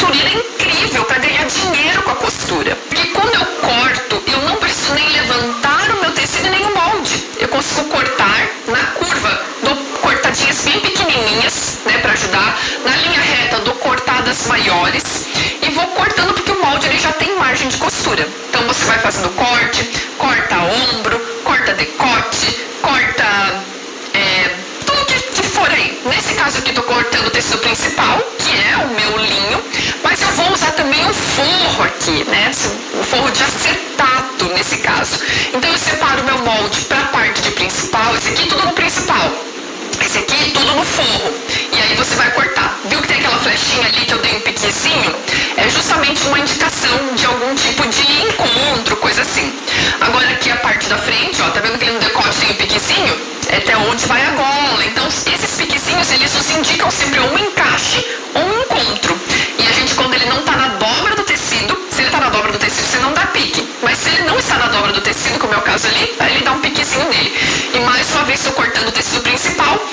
costureira incrível para ganhar dinheiro com a costura. Porque quando eu corto, eu não preciso nem levantar o meu tecido nem o molde. Eu consigo cortar na curva, dou cortadinhas bem pequenininhas, né, para ajudar. Na linha reta, eu dou cortadas maiores e vou cortando porque o molde ele já tem margem de costura. Então você vai fazendo corte, corta ombro, corta decote, corta tudo que for aí. Nesse caso aqui, estou cortando o tecido principal, que é o meu linho, mas eu vou usar também um forro aqui, né? Um forro de acetato nesse caso. Então eu separo o meu molde para a parte de principal, esse aqui tudo no principal, esse aqui tudo no forro. E aí você vai cortar. Viu que tem aquela flechinha ali que eu dei um piquezinho? É justamente uma indicação de algum tipo de encontro, coisa assim. Agora aqui a parte da frente, ó, tá vendo que ali no decote tem um piquezinho? É até onde vai a gola. Então esses piquezinhos, eles nos indicam sempre um encaixe ou um encontro. E a gente, quando ele não tá na dobra do tecido, se ele tá na dobra do tecido, você não dá pique. Mas se ele não está na dobra do tecido, como é o caso ali, aí ele dá um piquezinho nele. E mais uma vez estou cortando o tecido principal,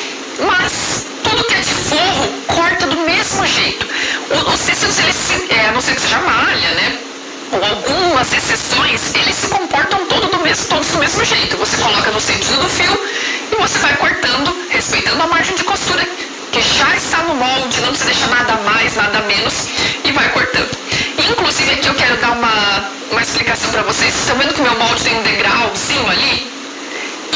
mas tudo que é de forro, corta do mesmo jeito. Os tecidos, eles, a não ser que seja malha, né? Ou algumas exceções, eles se comportam todos do mesmo jeito. Você coloca no sentido do fio e você vai cortando, respeitando a margem de costura que já está no molde, não precisa deixar nada mais, nada menos, e vai cortando. Inclusive aqui eu quero dar uma explicação para vocês. Vocês estão vendo que o meu molde tem um degrauzinho ali?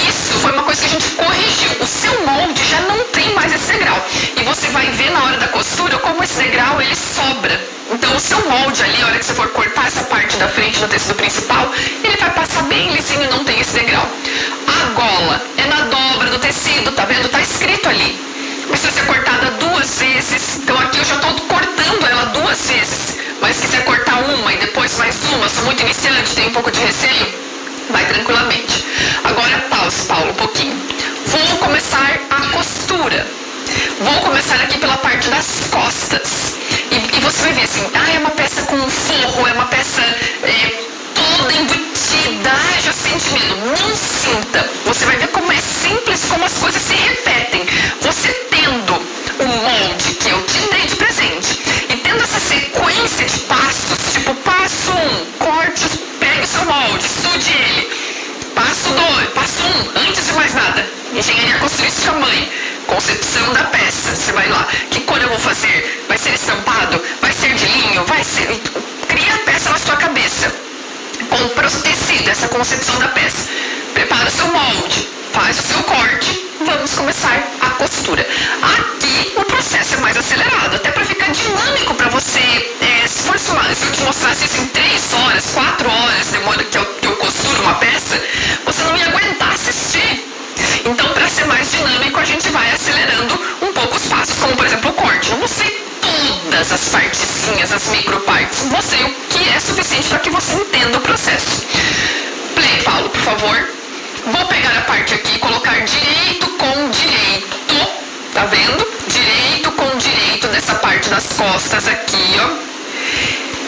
Isso foi uma coisa que a gente corrigiu. O seu molde já não tem mais esse degrau. E você vai ver na hora da costura como esse degrau ele sobra. Então o seu molde ali, a hora que você for cortar essa parte da frente do tecido principal, ele vai passar bem lisinho e não tem esse degrau. A gola é na dobra do tecido, tá vendo? Tá escrito ali. Precisa ser cortada 2 vezes. Então aqui eu já estou cortando ela 2 vezes. Mas se quiser cortar uma e depois mais uma, sou muito iniciante, tenho um pouco de receio, vai tranquilamente. Agora pause, Paulo, um pouquinho. Vou começar a costura. Vou começar aqui pela parte das costas. E você vai ver assim, é uma peça com forro, é uma peça toda embutida, já sente medo. Não sinta. Você vai ver como é simples, como as coisas se repetem. Você tendo o molde que eu te dei de presente e tendo essa sequência de passos, tipo passo 1, corte, pegue o seu molde, estude ele. Passo 2, passo 1, antes de mais nada, engenharia costurista mãe, concepção da peça. Você vai lá, que cor eu vou fazer? Vai ser estampado? Vai ser de linho? Vai ser... Cria a peça na sua cabeça. Compra o tecido, essa concepção da peça. Prepara o seu molde, faz o seu corte, vamos começar a costura. Aqui o processo é mais acelerado, até para ficar dinâmico para você. Se eu te mostrasse isso em 3 horas, 4 horas, demora que eu costuro uma peça, você não ia aguentar assistir. Então, para ser mais dinâmico, a gente vai acelerando um pouco os passos, como por exemplo o corte. Não mostrei todas as partezinhas, as micropartes, mostrei o que é suficiente para que você entenda o processo. Play, Paulo, por favor. Vou pegar a parte aqui e colocar direito com direito, tá vendo? Direito com direito dessa parte das costas aqui, ó.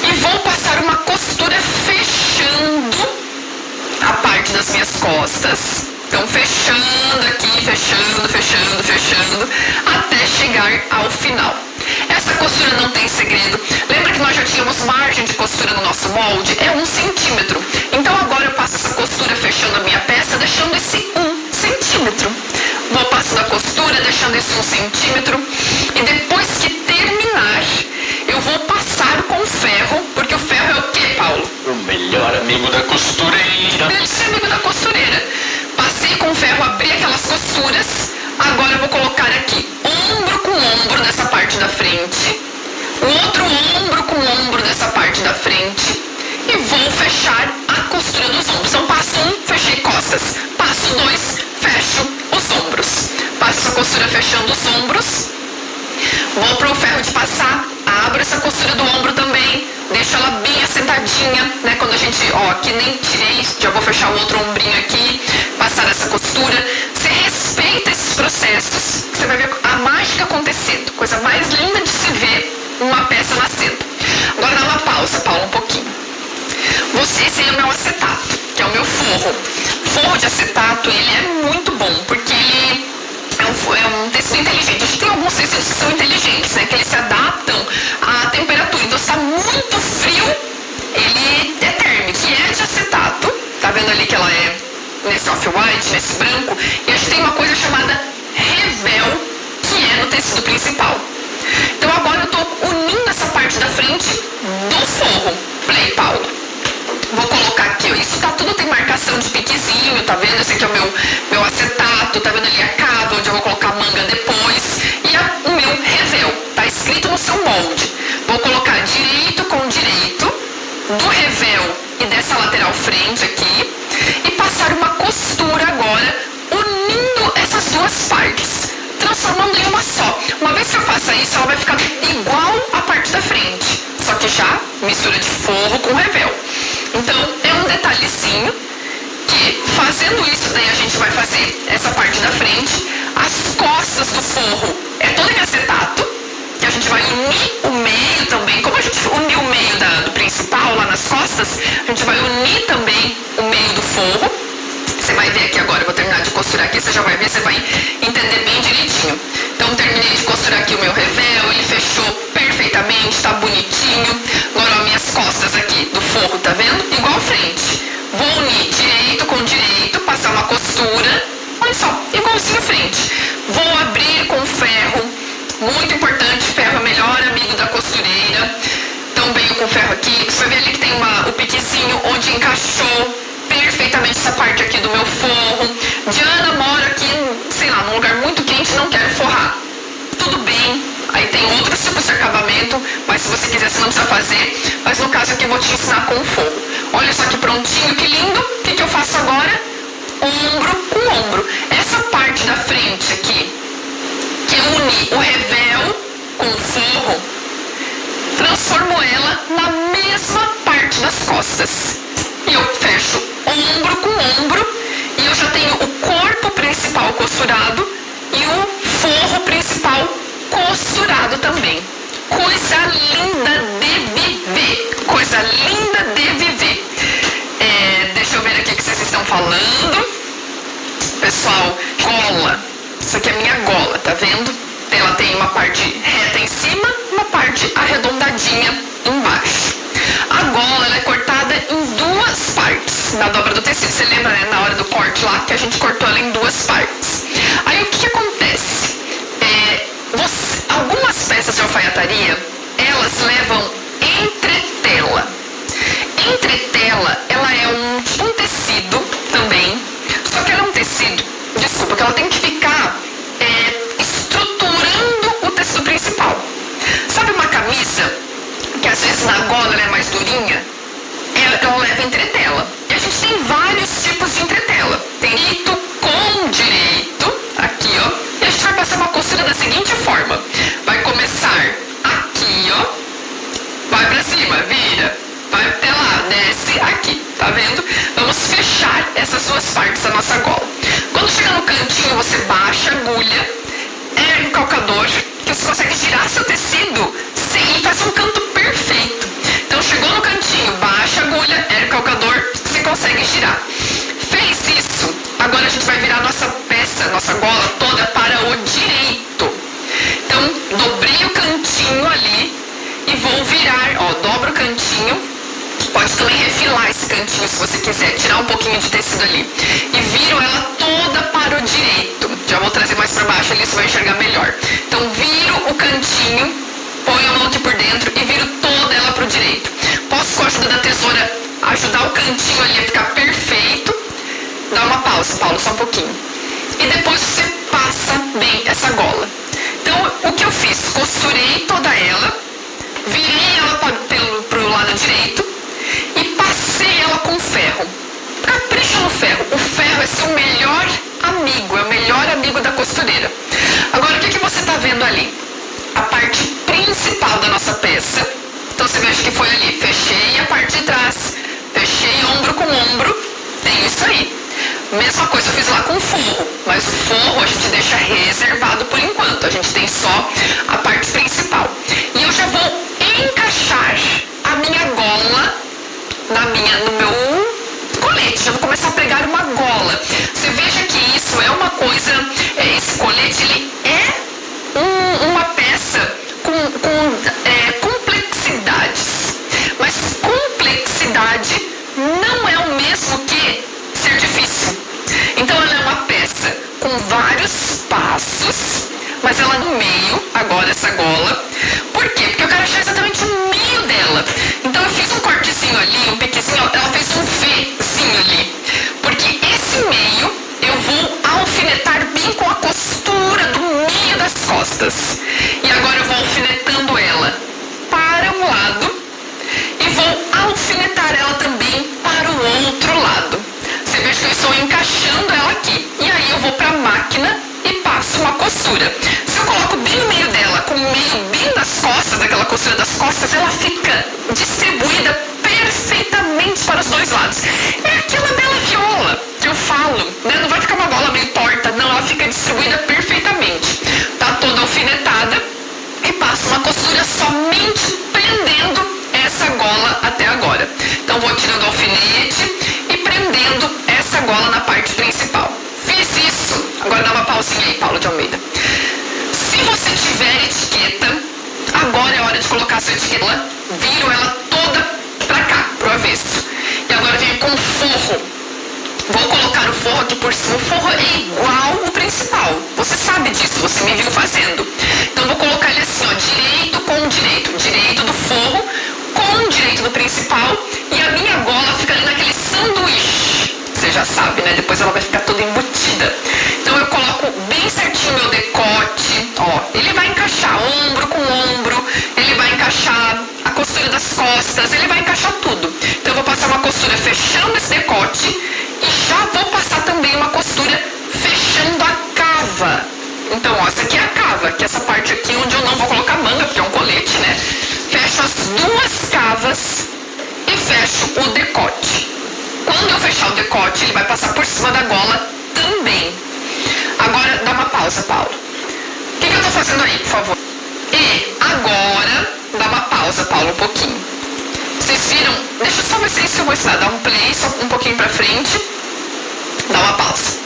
E vou passar uma costura fechando a parte das minhas costas. Então, fechando aqui, fechando, até chegar ao final. Essa costura não tem segredo. Lembra que nós já tínhamos margem de costura no nosso molde? É 1 centímetro. Então, agora eu passo essa costura fechando a minha peça, deixando esse 1 centímetro. Vou passando a costura, deixando esse 1 centímetro. E depois que terminar, eu vou passar com ferro, porque o ferro é o que, Paulo? O melhor amigo da costureira. Melhor amigo da costureira. Passei com ferro, abri aquelas costuras. Agora eu vou colocar aqui ombro com ombro nessa parte da frente, o outro ombro com ombro nessa parte da frente e vou fechar a costura dos ombros. Então passo 1, fechei costas. Passo 2, fecho os ombros. Passo essa costura fechando os ombros. Vou para o ferro de passar, abro essa costura do ombro também, deixo ela bem assentadinha, né? Quando a gente, aqui nem tirei, já vou fechar o outro ombrinho aqui, passar essa costura. Você respeita esses processos, você vai ver a mágica acontecendo, coisa mais linda de se ver, uma peça nascendo. Agora dá uma pausa, Paulo, um pouquinho. Esse é o meu acetato, que é o meu forro. Forro de acetato, ele é muito bom, porque ele é um tecido inteligente. A gente tem alguns tecidos que são inteligentes, né? Que eles se adaptam à temperatura. Então, nesse off-white, nesse branco, e a gente tem uma coisa chamada revel, que é no tecido principal. Então agora eu estou unindo essa parte da frente do forro. Play, Paulo. Vou colocar aqui, ó, isso tá tudo, tem marcação de piquezinho, tá vendo? Esse aqui é o meu acetato, tá vendo ali a cava, onde eu vou colocar a manga depois. E o meu revel, tá escrito no seu molde. Vou colocar direito com direito, do revel e dessa lateral frente aqui, e passar uma costura agora, unindo essas duas partes, transformando em uma só. Uma vez que eu faça isso, ela vai ficar igual a parte da frente, só que já mistura de forro com revel. Então, é um detalhezinho que, fazendo isso, daí a gente vai fazer essa parte da frente. As costas do forro é todo em acetato, que a gente vai unir o meio também. Como a gente uniu o meio do principal lá nas costas, a gente vai unir também o meio do forro. Você vai ver aqui agora, eu vou terminar de costurar aqui, você já vai ver, você vai entender bem direitinho. Então, terminei de costurar aqui o meu revel, ele fechou perfeitamente, tá bonitinho. Agora, ó, minhas costas aqui do forro, tá vendo? Igual frente. Vou unir direito com direito, passar uma costura, olha só, igualzinho frente. Vou abrir com ferro, muito importante, ferro é o melhor amigo da costureira. Então, venho com ferro aqui, você vai ver ali que tem o piquezinho onde encaixou perfeitamente essa parte aqui do meu forro. Diana mora aqui, sei lá, num lugar muito quente, não quero forrar. Tudo bem, aí tem outros tipos de acabamento, mas se você quiser, você não precisa fazer. Mas no caso aqui eu vou te ensinar com o forro. Olha só que prontinho, que lindo. O que eu faço agora? Ombro com ombro. Essa parte da frente aqui, que eu uni o revel com o forro, transformo ela na mesma parte das costas. E eu fecho ombro com ombro, e eu já tenho o corpo principal costurado e o forro principal costurado também. Coisa linda de viver. Coisa linda de viver. Deixa eu ver aqui o que vocês estão falando. Pessoal, gola. Isso aqui é minha gola, tá vendo? Ela tem uma parte reta em cima, uma parte arredondadinha embaixo. A gola, ela é cortada em duas partes na dobra do tecido. Você lembra, né, na hora do corte lá, que a gente cortou ela em duas partes. Aí o que acontece? Algumas peças de alfaiataria, elas levam entretela. Entretela, ela é um tecido também, só que ela é um tecido, desculpa, que ela tem que ficar estruturando o tecido principal. Sabe uma camisa que às vezes na gola ela é mais durinha? Ela leva entretela. E a gente tem vários tipos de entretela. Tem direito com direito, aqui ó, e a gente vai passar uma costura da seguinte forma. Vai começar aqui ó, vai pra cima, vira, vai até lá, desce aqui, tá vendo? Vamos fechar essas duas partes da nossa gola. Quando chegar no cantinho, você baixa a agulha, ergue o calcador, que você consegue girar seu tecido e faz um canto perfeito. Então chegou no cantinho, baixa a agulha, ergue o calcador, você consegue girar. Fez isso, agora a gente vai virar nossa peça, nossa gola toda para o direito. Então dobrei o cantinho ali e vou virar, ó, dobro o cantinho. Pode também refilar esse cantinho se você quiser, tirar um pouquinho de tecido ali. E viro ela toda para o direito. Já vou trazer mais para baixo ali, você vai enxergar melhor. Então viro o cantinho, ponho a mão aqui por dentro e viro toda ela para o direito. Posso, com a ajuda da tesoura, ajudar o cantinho ali a ficar perfeito. Dá uma pausa, Paulo, só um pouquinho. E depois você passa bem essa gola. Então o que eu fiz? Costurei toda ela, virei ela para o lado direito e passei ela com ferro. Capricha no ferro. O ferro é seu melhor amigo, é o melhor amigo da costureira. Agora, o que você está vendo ali? A parte principal da nossa peça. Então você veja que foi ali, fechei a parte de trás, fechei ombro com ombro, tem isso aí. Mesma coisa eu fiz lá com o forro, mas o forro a gente deixa reservado por enquanto, a gente tem só a parte principal. E eu já vou encaixar a minha gola no meu colete, já vou começar a pregar uma gola. Você veja que isso é uma coisa, esse colete ele é uma peça com complexidades, mas complexidade não é o mesmo que ser difícil. espaços, mas ela no meio, agora essa gola. Por quê? Porque eu quero achar exatamente o meio dela. Então eu fiz um cortezinho ali, um piquezinho, ela fez um Vzinho ali. Porque esse meio eu vou alfinetar bem com a costura do meio das costas. E agora eu vou alfinetando ela para um lado e vou alfinetar ela também para o outro lado. Você veja que eu estou encaixando ela aqui. E aí eu vou para a máquina e passo uma costura. Se eu coloco bem no meio dela, com o meio bem das costas, daquela costura das costas, ela fica distribuída perfeitamente para os dois lados. É aquela bela viola que eu falo, né? Não vai ficar uma bola meio torta, não, ela fica distribuída perfeitamente. Tá toda alfinetada e passo uma costura somente prendendo essa gola até agora. Então vou tirando o alfinete e prendendo essa gola na parte principal. Fiz isso. Agora dá uma pausinha aí, Paulo de Almeida. Se você tiver etiqueta, agora é hora de colocar a sua etiqueta. Viro ela toda pra cá, pro avesso. E agora venho com o forro. Vou colocar o forro aqui por cima. O forro é igual o principal. Você sabe disso, você me viu fazendo. Então vou colocar ele assim, ó, direito com direito. Direito do forro com direito do principal. E a minha gola fica ali naquele sanduíche. Você já sabe, né? Depois ela vai ficar toda embutida. Então eu coloco bem certinho meu decote. Ó, ele vai encaixar ombro com ombro. Ele vai encaixar a costura das costas. Ele vai encaixar tudo. Então eu vou passar uma costura fechando esse decote. E já vou passar também uma costura fechando a cava. Então, ó, essa aqui é a cava. Que é essa parte aqui onde eu não vou colocar manga, porque é um colete, né? Fecho as duas cavas e fecho o decote. Quando eu fechar o decote, ele vai passar por cima da gola também. Agora, dá uma pausa, Paulo. O que eu tô fazendo aí, por favor? E agora, dá uma pausa, Paulo, um pouquinho. Vocês viram? Deixa eu só ver se é isso que eu vou ensinar. Dá um play, só um pouquinho pra frente. Dá uma pausa.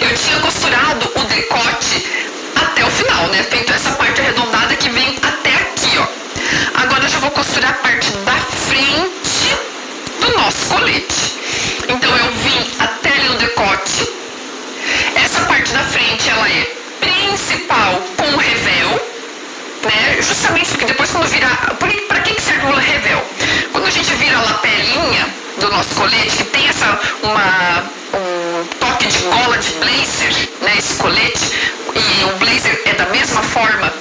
Eu tinha costurado o decote até o final, né? Feito essa parte arredondada que vem até aqui, ó. Agora eu já vou costurar a parte da frente do nosso colete. Então eu vim até ali no decote. Essa parte da frente, ela é principal com revel, né? Justamente porque depois quando virar... Para que serve o revel? Quando a gente vira a lapelinha do nosso colete, que tem um toque de gola de blazer, né? Esse colete, e o blazer é da mesma forma,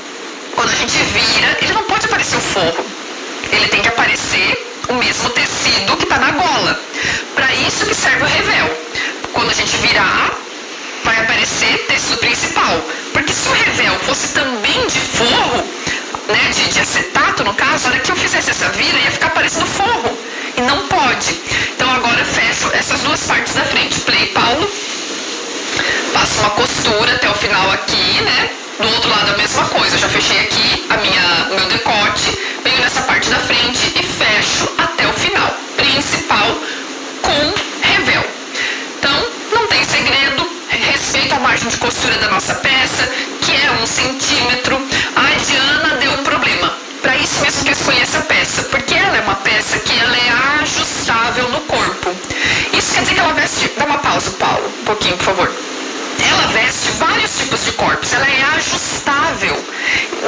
quando a gente vira, ele não pode aparecer o forro. Ele tem que aparecer o mesmo tecido que está na gola. Para isso que serve o revel. Quando a gente virar, vai aparecer tecido principal. Porque se o revel fosse também de forro, né, de acetato no caso, a hora que eu fizesse essa vira, ia ficar parecendo forro. E não pode. Então agora eu fecho essas duas partes da frente. Play, Paulo. Passo uma costura até o final aqui, né? Do outro lado a mesma coisa. Eu já fechei aqui o meu decote. Venho nessa parte da frente e fecho até o final. Principal com revel. Então, não tem segredo. Respeito a margem de costura da nossa peça, que é 1 centímetro. A Diana deu um problema. Para isso mesmo que eu escolhi essa peça, porque ela é uma peça que ela é ajustável no corpo. Isso quer dizer que ela veste... Dá uma pausa, Paulo, um pouquinho, por favor. Ela veste vários tipos de corpos, ela é ajustável.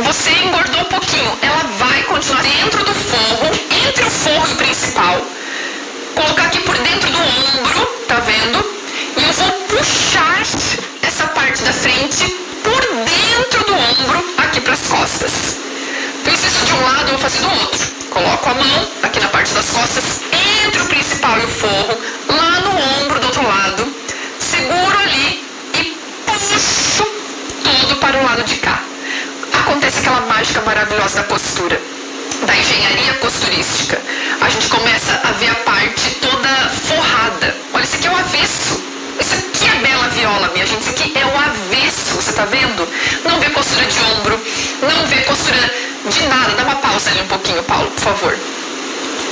Você engordou um pouquinho, ela vai continuar dentro do forro, entre o forro e o principal. Colocar aqui por dentro do ombro, tá vendo? E eu vou puxar essa parte da frente por dentro do ombro, aqui para as costas. Fiz isso de um lado, eu vou fazer do outro. Coloco a mão aqui na parte das costas, entre o principal e o forro, lá no ombro do outro lado. Seguro ali e puxo todo para o lado de cá. Acontece aquela mágica maravilhosa da costura, da engenharia costurística. A gente começa a ver a parte toda forrada. Olha, isso aqui é o avesso. Isso aqui é bela viola, minha gente. Isso aqui é o avesso, você tá vendo? Não vê costura de ombro, não vê costura de nada. Dá uma pausa ali um pouquinho, Paulo, por favor.